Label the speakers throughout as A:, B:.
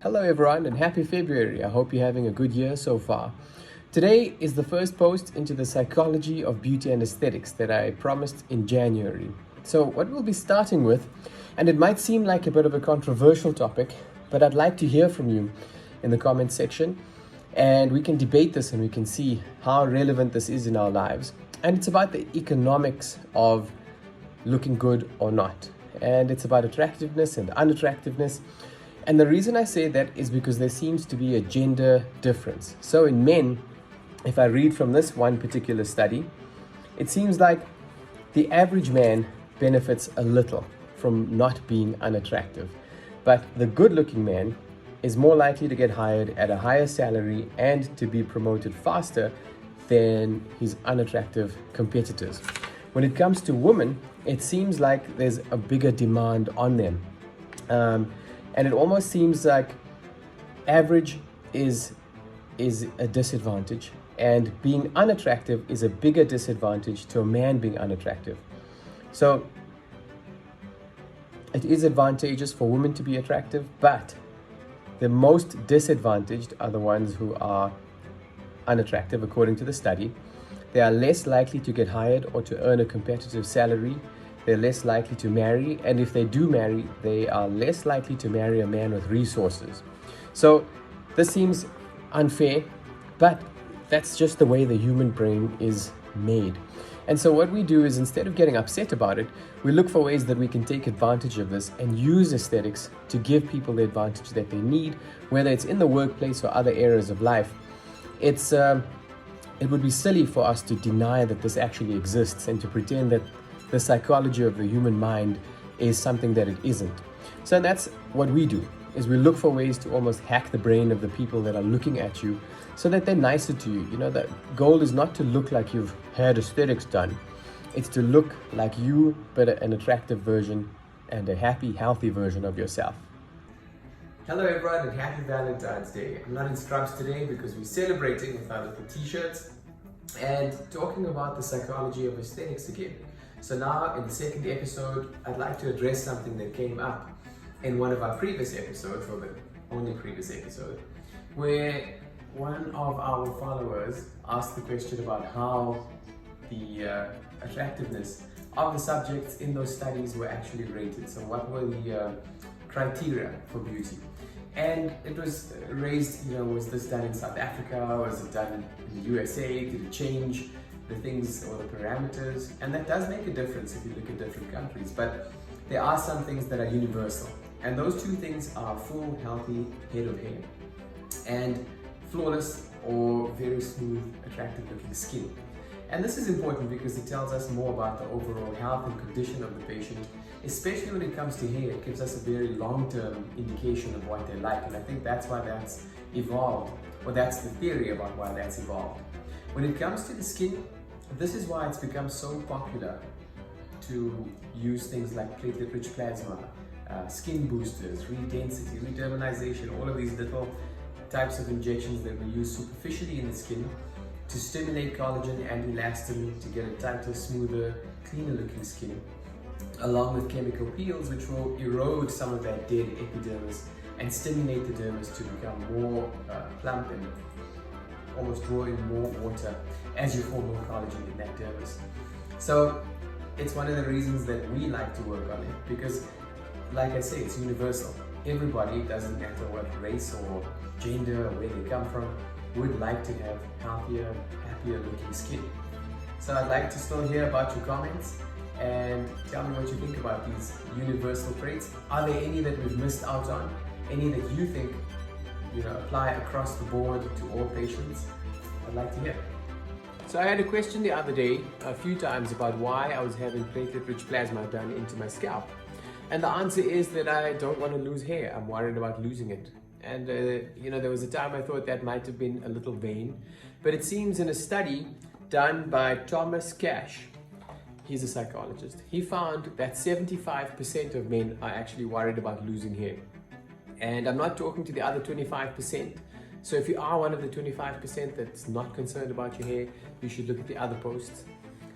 A: Hello everyone and happy February. I hope you're having a good year so far. Today is the first post into the psychology of beauty and aesthetics that I promised in January. So what we'll be starting with, and it might seem like a bit of a controversial topic, but I'd like to hear from you in the comment section and we can debate this and we can see how relevant this is in our lives. And it's about the economics of looking good or not. And it's about attractiveness and unattractiveness. And the reason I say that is because there seems to be a gender difference. So in men, if I read from this one particular study, it seems like the average man benefits a little from not being unattractive. But the good-looking man is more likely to get hired at a higher salary and to be promoted faster than his unattractive competitors. When it comes to women, it seems like there's a bigger demand on them. And it almost seems like average is a disadvantage, and being unattractive is a bigger disadvantage to a man being unattractive. So it is advantageous for women to be attractive, but the most disadvantaged are the ones who are unattractive, according to the study. They are less likely to get hired or to earn a competitive salary. They're less likely to marry, and if they do marry, they are less likely to marry a man with resources. So this seems unfair, but that's just the way the human brain is made. And so what we do is, instead of getting upset about it, we look for ways that we can take advantage of this and use aesthetics to give people the advantage that they need, whether it's in the workplace or other areas of life. It would be silly for us to deny that this actually exists and to pretend that the psychology of the human mind is something that it isn't. So that's what we do, is we look for ways to almost hack the brain of the people that are looking at you so that they're nicer to you. You know, the goal is not to look like you've had aesthetics done. It's to look like you, but an attractive version and a happy, healthy version of yourself. Hello everyone and happy Valentine's Day. I'm not in scrubs today because we're celebrating with our little t-shirts and talking about the psychology of aesthetics again. So now in the second episode, I'd like to address something that came up in one of our previous episodes, or the only previous episode, where one of our followers asked the question about how the attractiveness of the subjects in those studies were actually rated. So what were the criteria for beauty? And it was raised, was this done in South Africa? Was it done in the USA? Did it change the things or the parameters? And that does make a difference if you look at different countries, but there are some things that are universal, and those two things are full, healthy head of hair and flawless or very smooth, attractive looking skin. And this is important because it tells us more about the overall health and condition of the patient, especially when it comes to hair. It gives us a very long-term indication of what they're like, and I think that's why that's evolved, or that's the theory about why that's evolved. When it comes to the skin, this is why it's become so popular to use things like platelet-rich plasma, skin boosters, redensity, rederminization, all of these little types of injections that we use superficially in the skin to stimulate collagen and elastin to get a tighter, smoother, cleaner looking skin, along with chemical peels which will erode some of that dead epidermis and stimulate the dermis to become more plump and almost draw in more water as you form more collagen in that dermis. So it's one of the reasons that we like to work on it, because like I say, it's universal. Everybody, doesn't matter what race or gender or where they come from, would like to have healthier, happier looking skin. So I'd like to still hear about your comments and tell me what you think about these universal traits. Are there any that we've missed out on? Any that you think apply across the board to all patients? I'd like to hear. So I had a question the other day a few times about why I was having platelet-rich plasma done into my scalp. And the answer is that I don't want to lose hair. I'm worried about losing it. And there was a time I thought that might have been a little vain, but it seems in a study done by Thomas Cash, he's a psychologist, he found that 75% of men are actually worried about losing hair. And I'm not talking to the other 25%. So if you are one of the 25% that's not concerned about your hair, you should look at the other posts.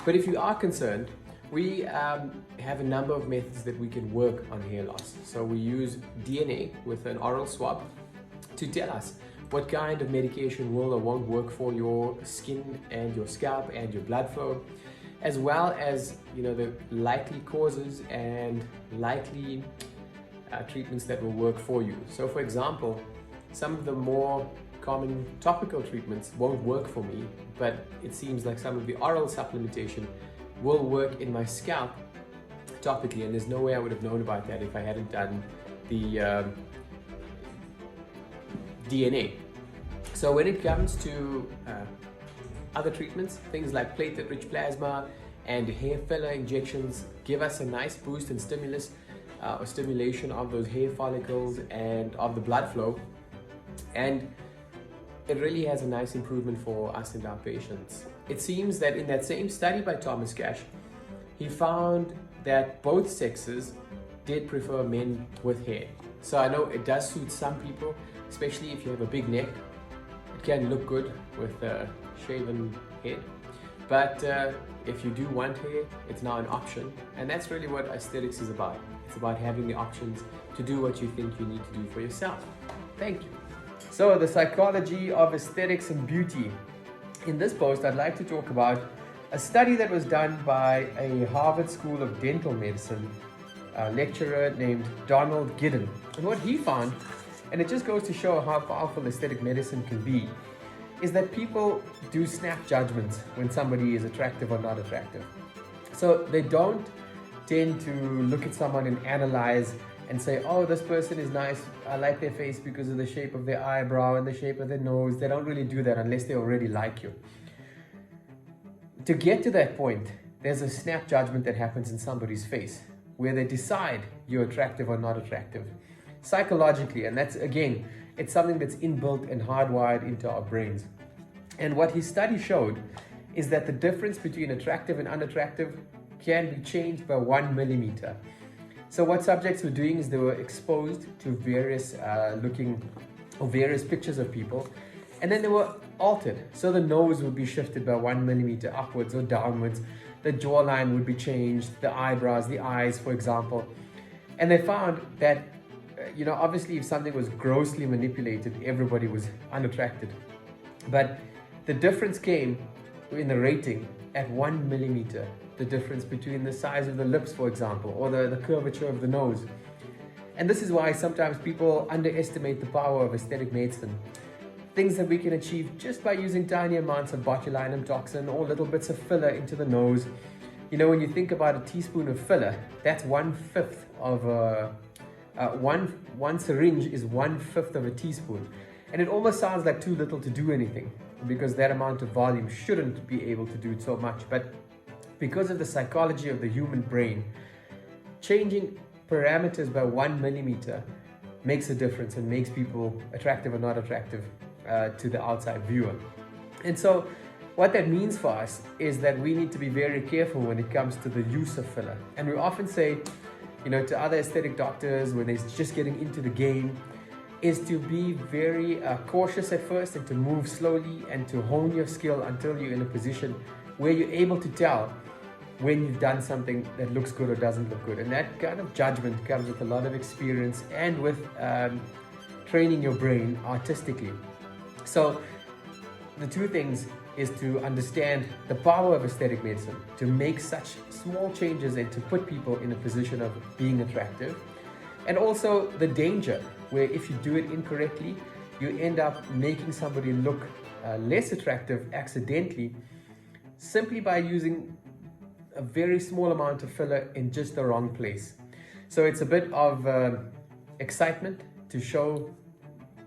A: But if you are concerned, we have a number of methods that we can work on hair loss. So we use DNA with an oral swab to tell us what kind of medication will or won't work for your skin and your scalp and your blood flow, as well as the likely causes and likely treatments that will work for you. So for example, some of the more common topical treatments won't work for me, but it seems like some of the oral supplementation will work in my scalp topically, and there's no way I would have known about that if I hadn't done the DNA. So when it comes to other treatments, things like platelet-rich plasma and hair filler injections give us a nice boost and stimulus or stimulation of those hair follicles and of the blood flow, and it really has a nice improvement for us and our patients. It seems that in that same study by Thomas Cash, he found that both sexes did prefer men with hair. So I know it does suit some people, especially if you have a big neck. It can look good with a shaven head, but if you do want hair, it's now an option, and that's really what aesthetics is about. It's about having the options to do what you think you need to do for yourself. Thank you. So the psychology of aesthetics and beauty. In this post, I'd like to talk about a study that was done by a Harvard School of Dental Medicine lecturer named Donald Giddens. And what he found, and it just goes to show how powerful aesthetic medicine can be, is that people do snap judgments when somebody is attractive or not attractive. So they don't tend to look at someone and analyze and say, oh, this person is nice, I like their face because of the shape of their eyebrow and the shape of their nose. They don't really do that unless they already like you. To get to that point, there's a snap judgment that happens in somebody's face where they decide you're attractive or not attractive psychologically, and that's, again, it's something that's inbuilt and hardwired into our brains. And what his study showed is that the difference between attractive and unattractive can be changed by 1 millimeter. So what subjects were doing is they were exposed to various various pictures of people, and then they were altered. So the nose would be shifted by 1 millimeter upwards or downwards, the jawline would be changed, the eyebrows, the eyes, for example. And they found that obviously if something was grossly manipulated, everybody was unattracted. But the difference came in the rating at 1 millimeter, the difference between the size of the lips, for example, or the curvature of the nose. And this is why sometimes people underestimate the power of aesthetic medicine. Things that we can achieve just by using tiny amounts of botulinum toxin or little bits of filler into the nose. When you think about a teaspoon of filler, that's 1/5 of one syringe is 1/5 of a teaspoon. And it almost sounds like too little to do anything, because that amount of volume shouldn't be able to do so much. But because of the psychology of the human brain, changing parameters by 1 millimeter makes a difference and makes people attractive or not attractive to the outside viewer. And so what that means for us is that we need to be very careful when it comes to the use of filler. And we often say, to other aesthetic doctors when they're just getting into the game, is to be very cautious at first and to move slowly and to hone your skill until you're in a position where you're able to tell when you've done something that looks good or doesn't look good. And that kind of judgment comes with a lot of experience and with training your brain artistically. So the two things is to understand the power of aesthetic medicine, to make such small changes and to put people in a position of being attractive. And also the danger, where if you do it incorrectly, you end up making somebody look less attractive accidentally, simply by using a very small amount of filler in just the wrong place. So it's a bit of excitement to show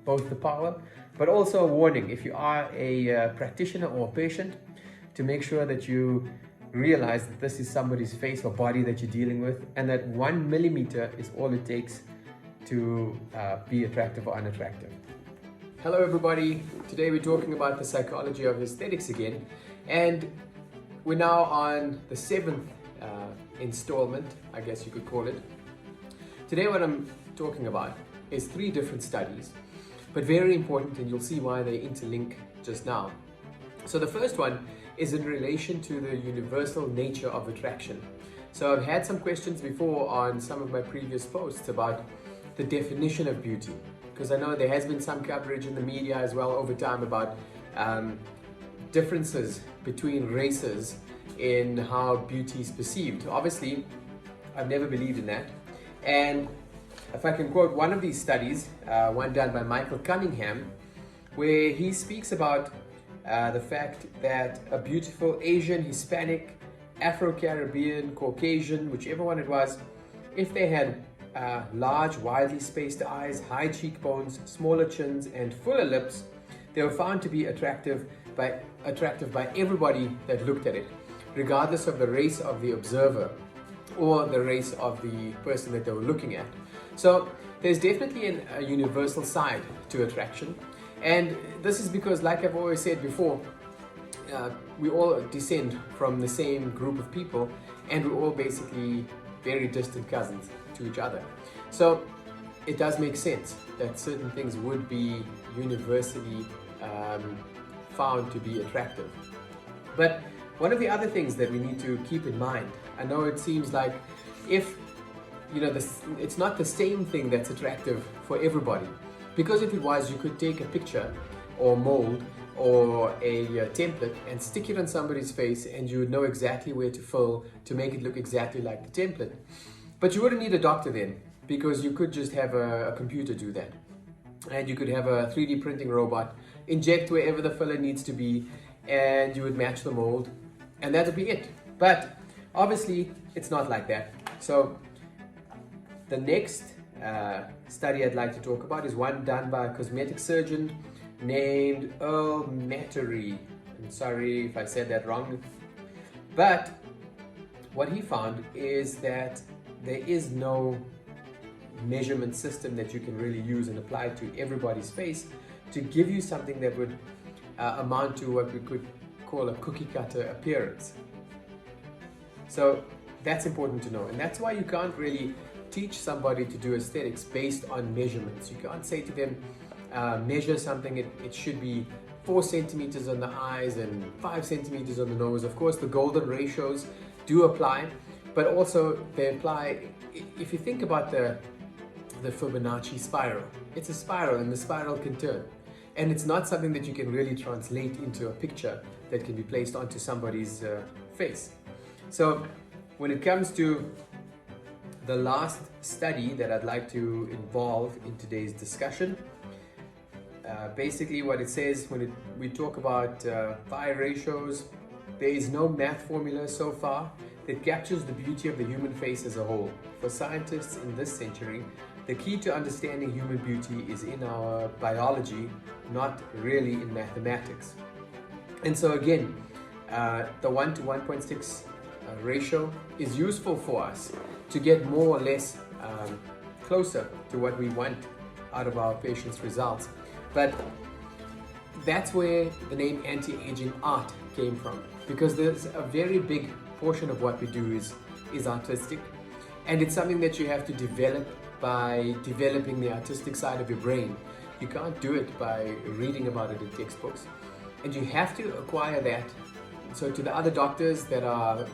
A: both the power, but also a warning if you are a practitioner or a patient, to make sure that you realize that this is somebody's face or body that you're dealing with, and that 1 millimeter is all it takes to be attractive or unattractive. Hello everybody, today we're talking about the psychology of aesthetics again, and we're now on the 7th installment, I guess you could call it. Today what I'm talking about is 3 different studies, but very important, and you'll see why they interlink just now. So the first one is in relation to the universal nature of attraction. So I've had some questions before on some of my previous posts about the definition of beauty. because I know there has been some coverage in the media as well over time about differences between races in how beauty is perceived. Obviously, I've never believed in that. And if I can quote one of these studies, one done by Michael Cunningham, where he speaks about the fact that a beautiful Asian, Hispanic, Afro-Caribbean, Caucasian, whichever one it was, if they had large, widely spaced eyes, high cheekbones, smaller chins, and fuller lips, they were found to be attractive by everybody that looked at it, regardless of the race of the observer or the race of the person that they were looking at. So there's definitely a universal side to attraction. And this is because, like I've always said before, we all descend from the same group of people, and we're all basically very distant cousins to each other. So it does make sense that certain things would be universally found to be attractive. But one of the other things that we need to keep in mind, I know it seems like if it's not the same thing that's attractive for everybody, because if it was, you could take a picture or mold or a template and stick it on somebody's face, and you would know exactly where to fill to make it look exactly like the template. But you wouldn't need a doctor then, because you could just have a computer do that, and you could have a 3D printing robot inject wherever the filler needs to be, and you would match the mold, and that would be it. But obviously it's not like that. So the next study I'd like to talk about is one done by a cosmetic surgeon named Earl Mattery. I'm sorry if I said that wrong, but what he found is that there is no measurement system that you can really use and apply to everybody's face to give you something that would amount to what we could call a cookie cutter appearance. So that's important to know, and that's why you can't really teach somebody to do aesthetics based on measurements. You can't say to them, measure something, it should be 4 centimeters on the eyes and 5 centimeters on the nose. Of course, the golden ratios do apply, but also they apply, if you think about the Fibonacci spiral, it's a spiral and the spiral can turn. And it's not something that you can really translate into a picture that can be placed onto somebody's face. So when it comes to the last study that I'd like to involve in today's discussion, basically what it says when we talk about phi ratios, there is no math formula so far that captures the beauty of the human face as a whole. For scientists in this century, the key to understanding human beauty is in our biology, not really in mathematics. And so again, the 1 to 1.6 ratio is useful for us to get more or less closer to what we want out of our patients' results. But that's where the name anti-aging art came from, because there's a very big portion of what we do is artistic, and it's something that you have to develop by developing the artistic side of your brain. You can't do it by reading about it in textbooks, and you have to acquire that. So to the other doctors that are,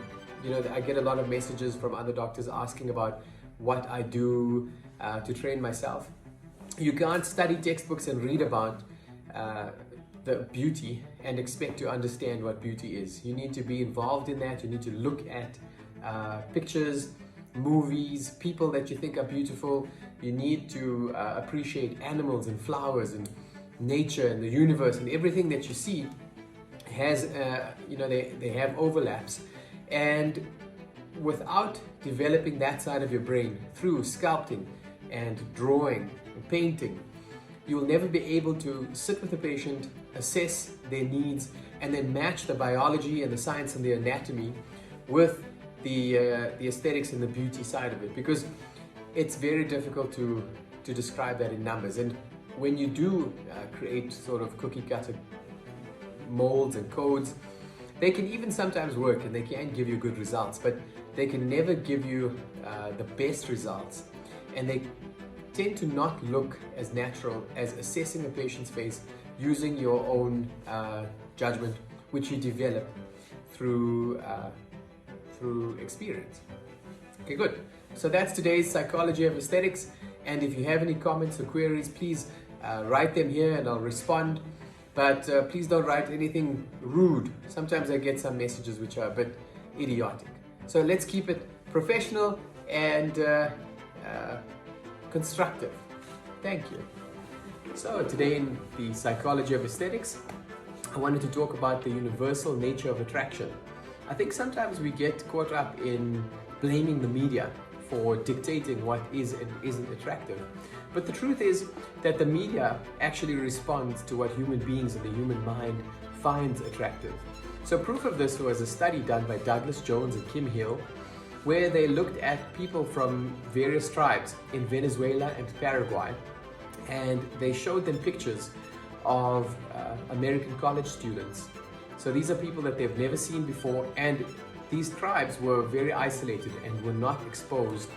A: I get a lot of messages from other doctors asking about what I do to train myself. You can't study textbooks and read about the beauty and expect to understand what beauty is. You need to be involved in that. You need to look at pictures, movies, people that you think are beautiful. You need to appreciate animals and flowers and nature and the universe, and everything that you see has, they have overlaps. And without developing that side of your brain through sculpting and drawing and painting, you'll never be able to sit with the patient, assess their needs, and then match the biology and the science and the anatomy with the aesthetics and the beauty side of it, because it's very difficult to describe that in numbers. And when you do create sort of cookie cutter molds and codes, they can even sometimes work and they can give you good results, but they can never give you the best results, and they tend to not look as natural as assessing a patient's face using your own judgment, which you develop through experience. Okay, good. So that's today's Psychology of Aesthetics, And if you have any comments or queries, please write them here and I'll respond. But please don't write anything rude. Sometimes I get some messages which are a bit idiotic. So let's keep it professional and constructive. Thank you. So today in the Psychology of Aesthetics, I wanted to talk about the universal nature of attraction. I think sometimes we get caught up in blaming the media for dictating what is and isn't attractive. But the truth is that the media actually responds to what human beings and the human mind finds attractive. So proof of this was a study done by Douglas Jones and Kim Hill, where they looked at people from various tribes in Venezuela and Paraguay, and they showed them pictures of American college students. So these are people that they've never seen before, and these tribes were very isolated and were not exposed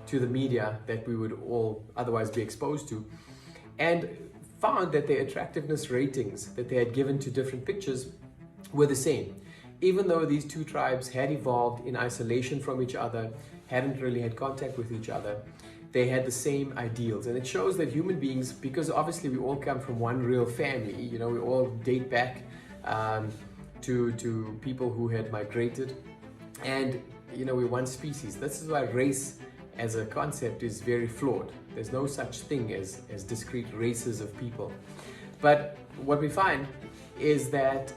A: to the media that we would all otherwise be exposed to, and found that their attractiveness ratings that they had given to different pictures were the same. Even though these two tribes had evolved in isolation from each other, hadn't really had contact with each other, they had the same ideals. And it shows that human beings, because obviously we all come from one real family, you know, we all date back to people who had migrated, and you know, we're one species. This is why race as a concept is very flawed. There's no such thing as discrete races of people. But what we find is that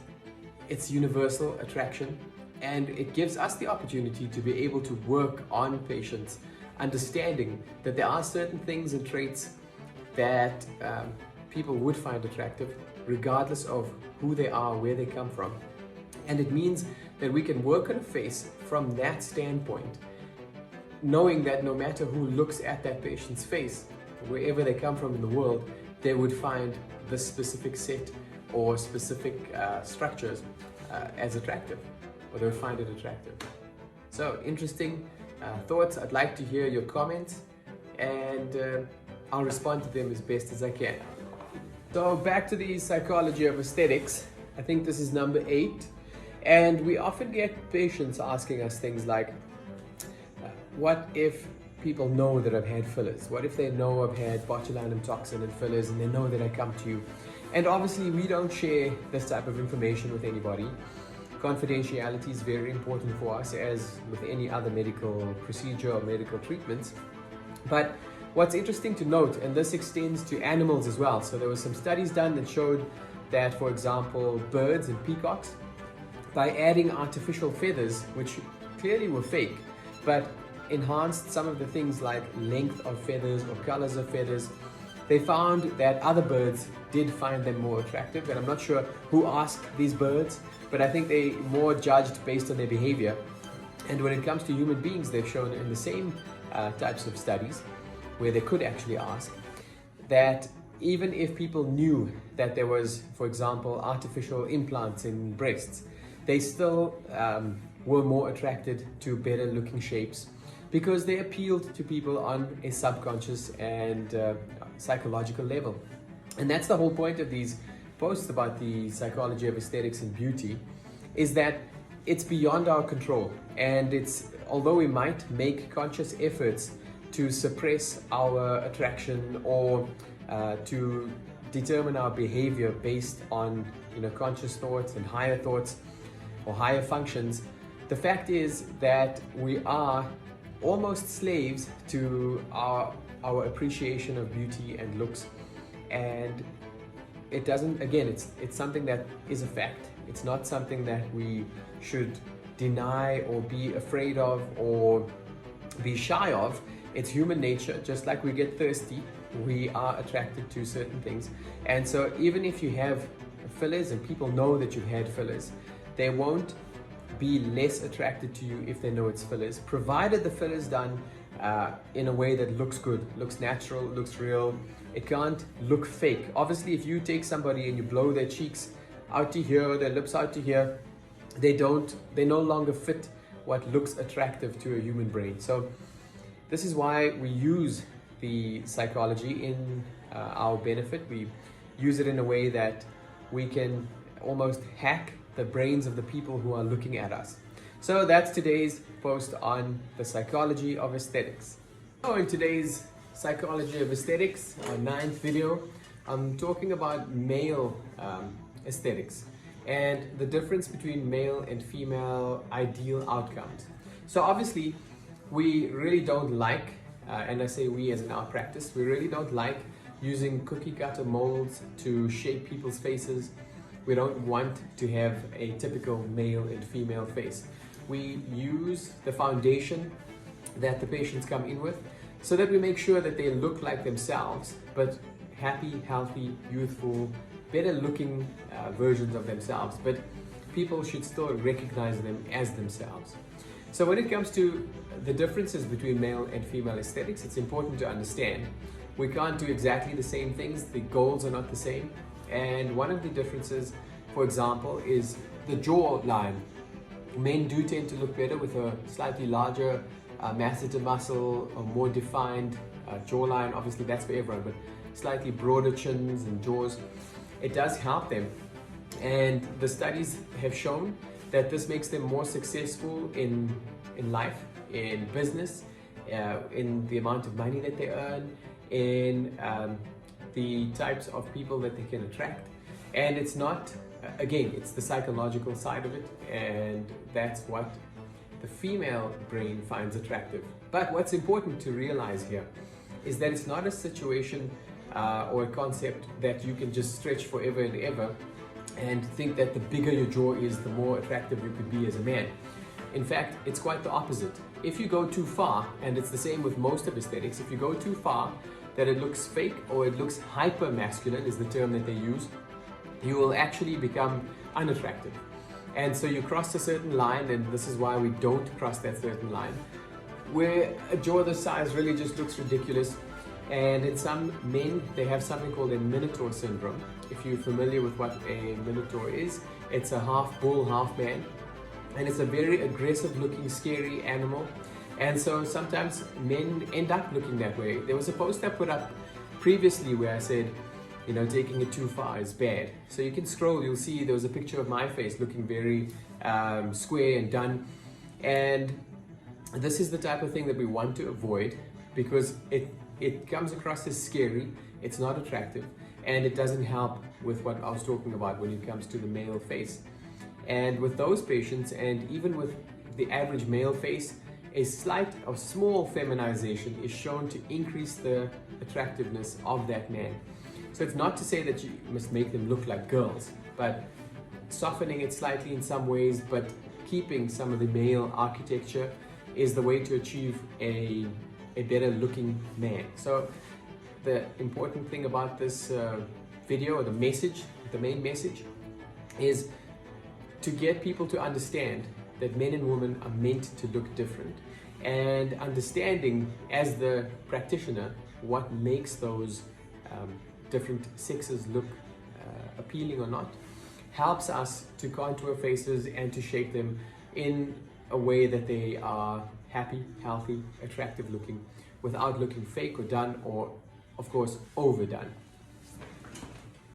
A: it's universal attraction, and it gives us the opportunity to be able to work on patients, understanding that there are certain things and traits that people would find attractive regardless of who they are, where they come from. And it means that we can work on a face from that standpoint, knowing that no matter who looks at that patient's face, wherever they come from in the world, they would find this specific set or specific structures as attractive, or they would find it attractive. So interesting thoughts. I'd like to hear your comments, and I'll respond to them as best as I can. So back to the Psychology of Aesthetics. I think this is number 8, and we often get patients asking us things like, what if people know that I've had fillers? What if they know I've had botulinum toxin and fillers, and they know that I come to you? And obviously we don't share this type of information with anybody. Confidentiality is very important for us, as with any other medical procedure or medical treatments. But what's interesting to note, and this extends to animals as well, so there were some studies done that showed that, for example, birds and peacocks, by adding artificial feathers, which clearly were fake, but enhanced some of the things like length of feathers or colors of feathers, they found that other birds did find them more attractive. And I'm not sure who asked these birds, but I think they more judged based on their behavior. And when it comes to human beings, they've shown in the same types of studies where they could actually ask that even if people knew that there was, for example, artificial implants in breasts, they still were more attracted to better looking shapes, because they appealed to people on a subconscious and psychological level. And that's the whole point of these posts about the Psychology of Aesthetics and beauty, is that it's beyond our control. And it's, although we might make conscious efforts to suppress our attraction or to determine our behavior based on, you know, conscious thoughts and higher thoughts or higher functions, the fact is that we are almost slaves to our appreciation of beauty and looks. And it doesn't, again, it's something that is a fact. It's not something that we should deny or be afraid of or be shy of. It's human nature. Just like we get thirsty, we are attracted to certain things. And so even if you have fillers and people know that you've had fillers, they won't be less attracted to you if they know it's fillers, provided the filler is done in a way that looks good, looks natural, looks real. It can't look fake. Obviously, if you take somebody and you blow their cheeks out to here, their lips out to here, they no longer fit what looks attractive to a human brain. So this is why we use the psychology in our benefit. We use it in a way that we can almost hack the brains of the people who are looking at us. So that's today's post on the Psychology of Aesthetics. So in today's Psychology of Aesthetics, our 9th video. I'm talking about male aesthetics and the difference between male and female ideal outcomes. So obviously we really don't like, and I say we as in our practice, we really don't like using cookie cutter molds to shape people's faces. We don't want to have a typical male and female face. We use the foundation that the patients come in with so that we make sure that they look like themselves, but happy, healthy, youthful, better looking versions of themselves. But people should still recognize them as themselves. So when it comes to the differences between male and female aesthetics, it's important to understand we can't do exactly the same things. The goals are not the same. And one of the differences, for example, is the jawline. Men do tend to look better with a slightly larger masseter muscle, a more defined jawline. Obviously that's for everyone, but slightly broader chins and jaws. It does help them. And the studies have shown that this makes them more successful in life, in business, in the amount of money that they earn, in the types of people that they can attract. And it's not, again, it's the psychological side of it, and that's what the female brain finds attractive. But what's important to realize here is that it's not a situation or a concept that you can just stretch forever and ever and think that the bigger your jaw is, the more attractive you could be as a man. In fact, it's quite the opposite. If you go too far, and it's the same with most of aesthetics, if you go too far that it looks fake or it looks hyper masculine is the term that they use, you will actually become unattractive. And so you cross a certain line, and this is why we don't cross that certain line, where a jaw this size really just looks ridiculous. And in some men, they have something called a Minotaur syndrome. If you're familiar with what a Minotaur is, it's a half bull, half man. And it's a very aggressive looking, scary animal. And so sometimes men end up looking that way. There was a post I put up previously where I said, you know, taking it too far is bad. So you can scroll, you'll see there was a picture of my face looking very square and done. And this is the type of thing that we want to avoid because it comes across as scary, it's not attractive, and it doesn't help with what I was talking about when it comes to the male face. And with those patients, and even with the average male face, a slight or small feminization is shown to increase the attractiveness of that man. So it's not to say that you must make them look like girls, but softening it slightly in some ways, but keeping some of the male architecture is the way to achieve a better looking man. So the important thing about this video, or the message, the main message, is to get people to understand that men and women are meant to look different, and understanding as the practitioner what makes those different sexes look appealing or not helps us to contour faces and to shape them in a way that they are happy, healthy, attractive looking, without looking fake or done, or of course overdone.